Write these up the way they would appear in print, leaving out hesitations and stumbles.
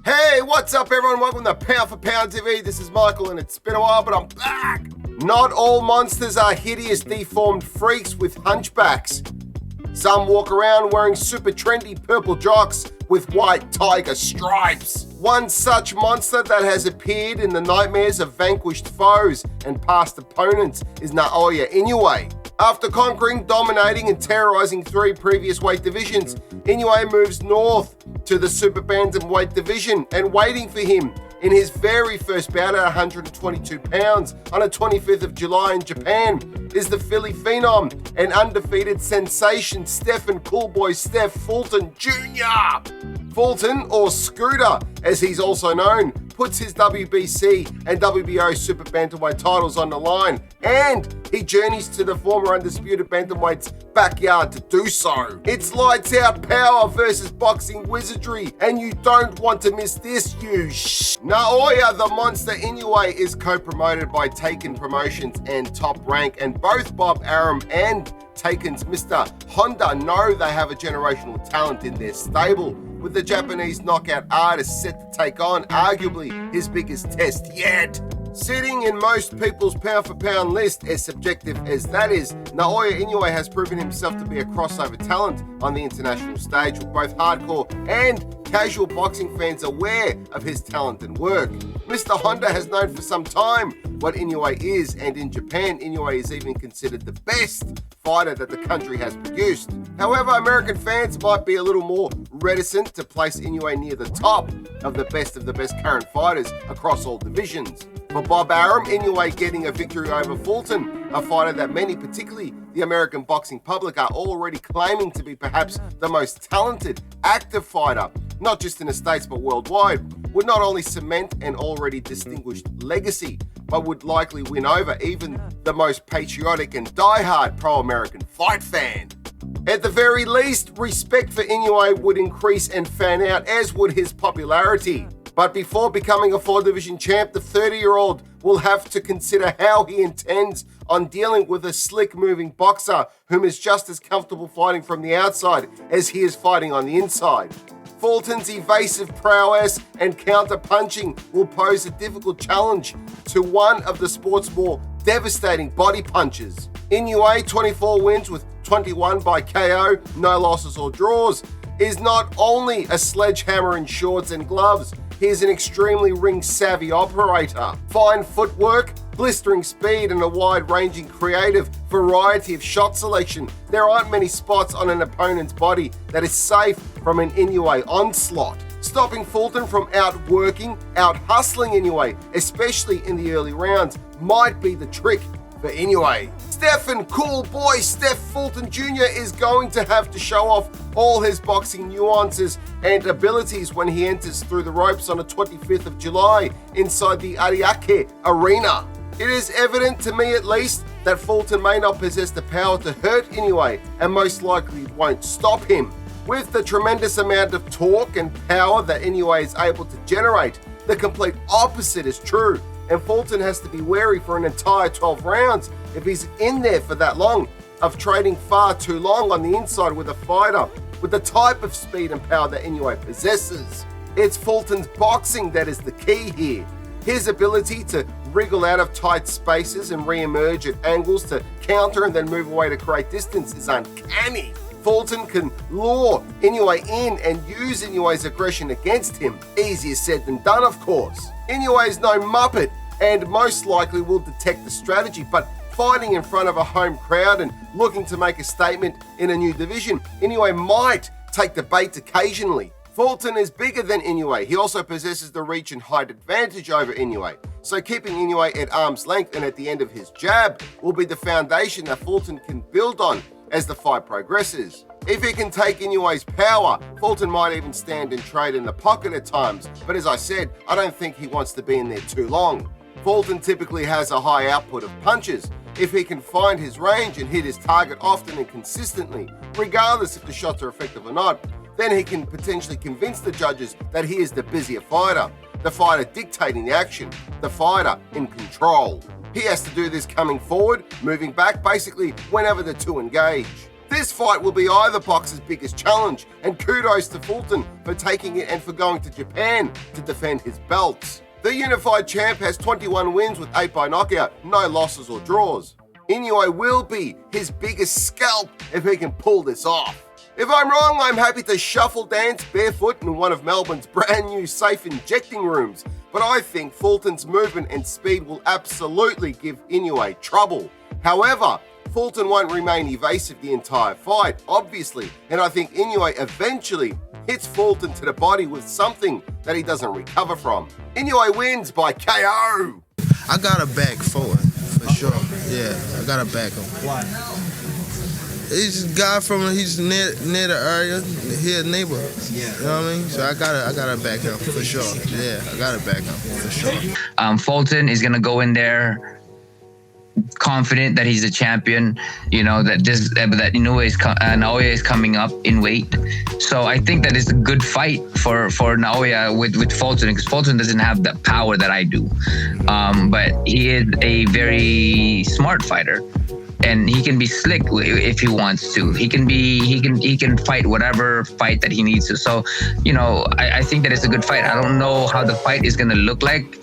Hey, what's up everyone? Welcome to Pound for Pound TV. This is Michael and it's been a while, but I'm back. Not all monsters are hideous, deformed freaks with hunchbacks. Some walk around wearing super trendy purple jocks with white tiger stripes. One such monster that has appeared in the nightmares of vanquished foes and past opponents is Naoya Inoue. After conquering, dominating, and terrorizing 3 previous weight divisions, Inoue moves north to the super bantamweight division, and waiting for him in his very first bout at 122 pounds on the 25th of July in Japan is the Philly phenom and undefeated sensation Stephen Coolboy Steph Fulton Jr. Fulton, or Scooter as he's also known, puts his WBC and WBO super bantamweight titles on the line, and he journeys to the former undisputed bantamweight's backyard to do so. It's lights out power versus boxing wizardry, and you don't want to miss this, you Naoya the Monster Inoue is co-promoted by Taken Promotions and Top Rank, and both Bob Arum and Taken's Mr. Honda know they have a generational talent in their stable, with the Japanese knockout artist set to take on arguably his biggest test yet. Sitting in most people's pound-for-pound list, as subjective as that is, Naoya Inoue has proven himself to be a crossover talent on the international stage, with both hardcore and casual boxing fans aware of his talent and work. Mr. Honda has known for some time what Inoue is, and in Japan, Inoue is even considered the best fighter that the country has produced. However, American fans might be a little more reticent to place Inoue near the top of the best current fighters across all divisions. For Bob Arum, Inoue getting a victory over Fulton, a fighter that many, particularly the American boxing public, are already claiming to be perhaps the most talented, active fighter, not just in the States but worldwide, would not only cement an already distinguished legacy, but would likely win over even the most patriotic and die-hard pro-American fight fan. At the very least, respect for Inoue would increase and fan out, as would his popularity. But before becoming a 4-division champ, the 30-year-old will have to consider how he intends on dealing with a slick-moving boxer whom is just as comfortable fighting from the outside as he is fighting on the inside. Fulton's evasive prowess and counter-punching will pose a difficult challenge to one of the sport's more devastating body punches. Inoue, 24 wins with 21 by KO, no losses or draws, is not only a sledgehammer in shorts and gloves, he is an extremely ring-savvy operator. Fine footwork, blistering speed, and a wide-ranging creative variety of shot selection. There aren't many spots on an opponent's body that is safe from an Inoue onslaught. Stopping Fulton from outworking, out-hustling Inoue, especially in the early rounds, might be the trick for Inoue. Stephen Coolboy Steph Fulton Jr. is going to have to show off all his boxing nuances and abilities when he enters through the ropes on the 25th of July inside the Ariake Arena. It is evident to me at least that Fulton may not possess the power to hurt Inoue, and most likely won't stop him. With the tremendous amount of torque and power that Inoue is able to generate, the complete opposite is true, and Fulton has to be wary for an entire 12 rounds if he's in there for that long, of trading far too long on the inside with a fighter with the type of speed and power that Inoue possesses. It's Fulton's boxing that is the key here. His ability to wriggle out of tight spaces and re-emerge at angles to counter and then move away to create distance is uncanny. Fulton can lure Inoue in and use Inoue's aggression against him. Easier said than done, of course. Inoue is no muppet and most likely will detect the strategy, but fighting in front of a home crowd and looking to make a statement in a new division, Inoue might take the bait occasionally. Fulton is bigger than Inoue. He also possesses the reach and height advantage over Inoue, so keeping Inoue at arm's length and at the end of his jab will be the foundation that Fulton can build on as the fight progresses. If he can take Inoue's power, Fulton might even stand and trade in the pocket at times, but as I said, I don't think he wants to be in there too long. Fulton typically has a high output of punches. If he can find his range and hit his target often and consistently, regardless if the shots are effective or not, then he can potentially convince the judges that he is the busier fighter, the fighter dictating the action, the fighter in control. He has to do this coming forward, moving back, basically whenever the two engage. This fight will be either boxer's biggest challenge, and kudos to Fulton for taking it and for going to Japan to defend his belts. The unified champ has 21 wins with 8 by knockout, no losses or draws. Inoue will be his biggest scalp if he can pull this off. If I'm wrong, I'm happy to shuffle dance barefoot in one of Melbourne's brand new safe injecting rooms, but I think Fulton's movement and speed will absolutely give Inoue trouble. However, Fulton won't remain evasive the entire fight, obviously, and I think Inoue eventually hits Fulton to the body with something that he doesn't recover from. Inoue wins by KO. I got a back for it, for sure. Yeah, I got to back him. Why? He's a guy he's near the area, he a neighbor. Yeah. You know what I mean? So I gotta back him for sure. Yeah, I gotta back him for sure. Fulton is gonna go in there confident that he's a champion, you know, that Naoya is coming up in weight. So I think that it's a good fight for Naoya with Fulton, because Fulton doesn't have the power that I do. But he is a very smart fighter, and he can be slick if he wants to. He can fight whatever fight that he needs to. So, you know, I think that it's a good fight. I don't know how the fight is gonna look like.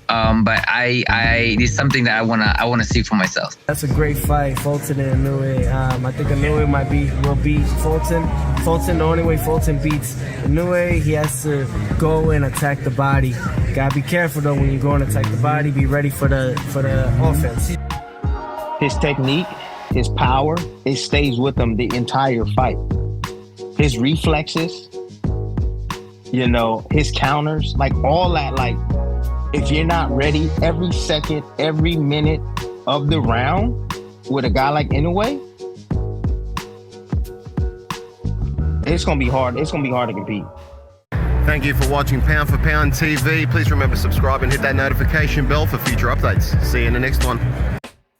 But it's something that I wanna see for myself. That's a great fight, Fulton and Inoue. I think Inoue will beat Fulton. Fulton, the only way Fulton beats Inoue, he has to go and attack the body. Gotta be careful though when you go and attack the body. Be ready for the offense. His technique, his power, it stays with him the entire fight. His reflexes, you know, his counters, like all that, like, if you're not ready every second, every minute of the round with a guy like Inoue, it's gonna be hard. It's gonna be hard to compete. Thank you for watching Pound for Pound TV. Please remember to subscribe and hit that notification bell for future updates. See you in the next one.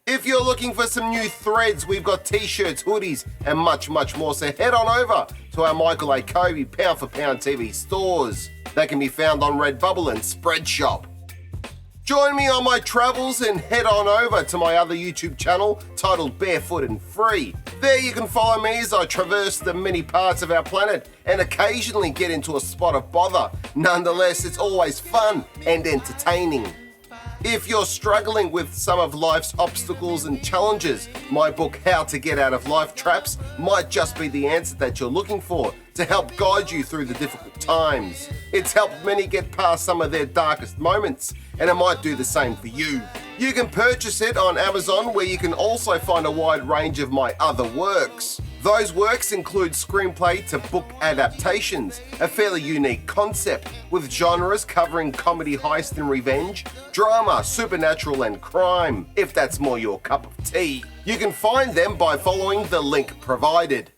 If you're looking for some new threads, we've got t-shirts, hoodies, and much, much more. So head on over to our Michael A. Kobe Pound for Pound TV stores. They can be found on Redbubble and Spreadshop. Join me on my travels and head on over to my other YouTube channel titled Barefoot and Free. There you can follow me as I traverse the many parts of our planet and occasionally get into a spot of bother. Nonetheless, it's always fun and entertaining. If you're struggling with some of life's obstacles and challenges, my book How to Get Out of Life Traps might just be the answer that you're looking for to help guide you through the difficult times. It's helped many get past some of their darkest moments, and it might do the same for you. You can purchase it on Amazon, where you can also find a wide range of my other works. Those works include screenplay to book adaptations, a fairly unique concept, with genres covering comedy, heist and revenge, drama, supernatural and crime, if that's more your cup of tea. You can find them by following the link provided.